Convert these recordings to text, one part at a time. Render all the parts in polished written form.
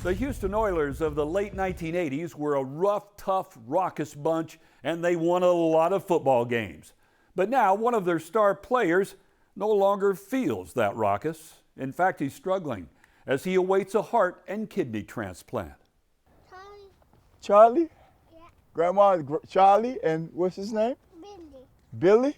The Houston Oilers of the late 1980s were a rough, tough, raucous bunch, and they won a lot of football games. But now one of their star players no longer feels that raucous. In fact, he's struggling as he awaits a heart and kidney transplant. Charlie? Yeah. Grandma, Charlie, and what's his name? Billy. Billy?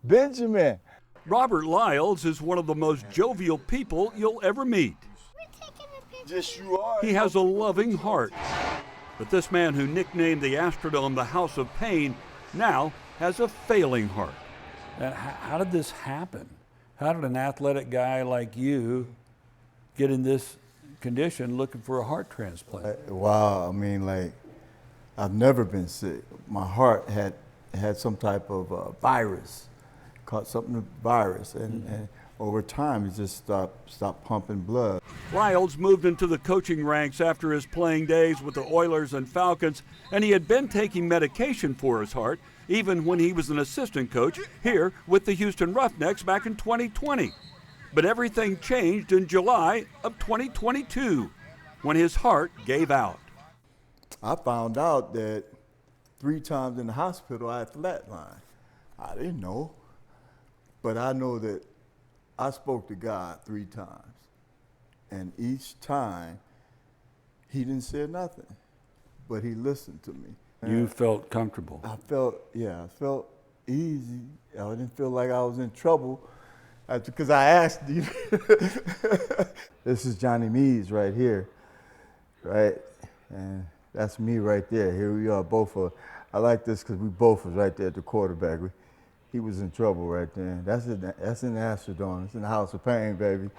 Benjamin. Robert Lyles is one of the most jovial people you'll ever meet. We're taking a picture. Yes, you are. He has a loving heart. But this man who nicknamed the Astrodome the House of Pain now has a failing heart. How did this happen? How did an athletic guy like you get in this condition looking for a heart transplant? Wow, I mean, like, I've never been sick. My heart had some type of virus, caught something virus, and over time it just stopped pumping blood. Lyles moved into the coaching ranks after his playing days with the Oilers and Falcons, and he had been taking medication for his heart even when he was an assistant coach here with the Houston Roughnecks back in 2020. But everything changed in July of 2022 when his heart gave out. I found out that 3 times in the hospital I had flatline. I didn't know, but I know that I spoke to God 3 times, and each time he didn't say nothing, but he listened to me. You felt comfortable. I felt easy. I didn't feel like I was in trouble because I asked you. This is Johnny Mees right here, right? And that's me right there. Here we are, both are. I like this because we both was right there at the quarterback. He was in trouble right there. That's in the Astrodome. It's in the House of Pain, baby.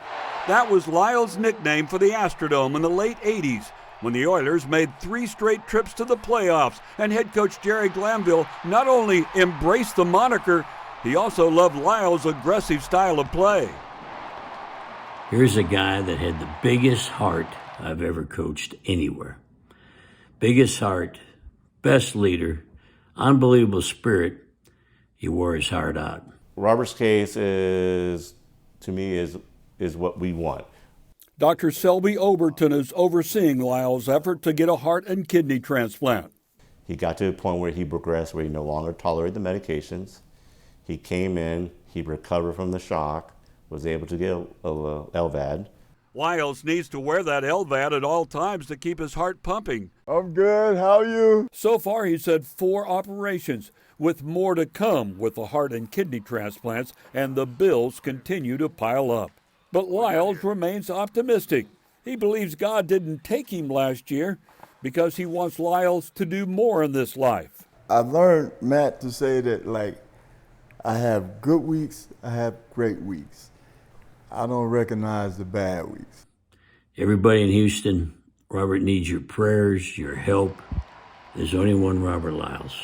That was Lyles' nickname for the Astrodome in the late 80s when the Oilers made 3 straight trips to the playoffs, and head coach Jerry Glanville not only embraced the moniker, he also loved Lyles' aggressive style of play. Here's a guy that had the biggest heart I've ever coached anywhere. Biggest heart, best leader, unbelievable spirit. He wore his heart out. Robert's case is, to me, is what we want. Dr. Selby Oberton is overseeing Lyles' effort to get a heart and kidney transplant. He got to a point where he progressed, where he no longer tolerated the medications. He came in, he recovered from the shock, was able to get a LVAD. Lyles needs to wear that LVAD at all times to keep his heart pumping. I'm good. How are you? So far, he's had 4 operations, with more to come with the heart and kidney transplants, and the bills continue to pile up. But Lyles remains optimistic. He believes God didn't take him last year because he wants Lyles to do more in this life. I've learned, Matt, to say that, like, I have good weeks, I have great weeks. I don't recognize the bad weeks. Everybody in Houston, Robert needs your prayers, your help. There's only one Robert Lyles.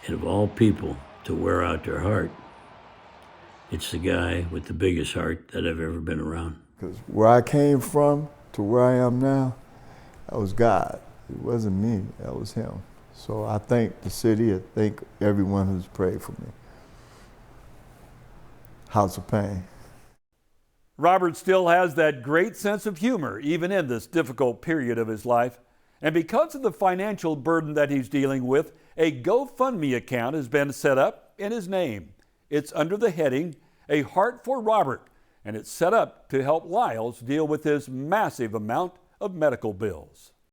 And of all people to wear out their heart, it's the guy with the biggest heart that I've ever been around. Because where I came from to where I am now, that was God. It wasn't me, that was him. So I thank the city, I thank everyone who's prayed for me. House of Pain. Robert still has that great sense of humor, even in this difficult period of his life. And because of the financial burden that he's dealing with, a GoFundMe account has been set up in his name. It's under the heading, A Heart for Robert, and it's set up to help Lyles deal with his massive amount of medical bills.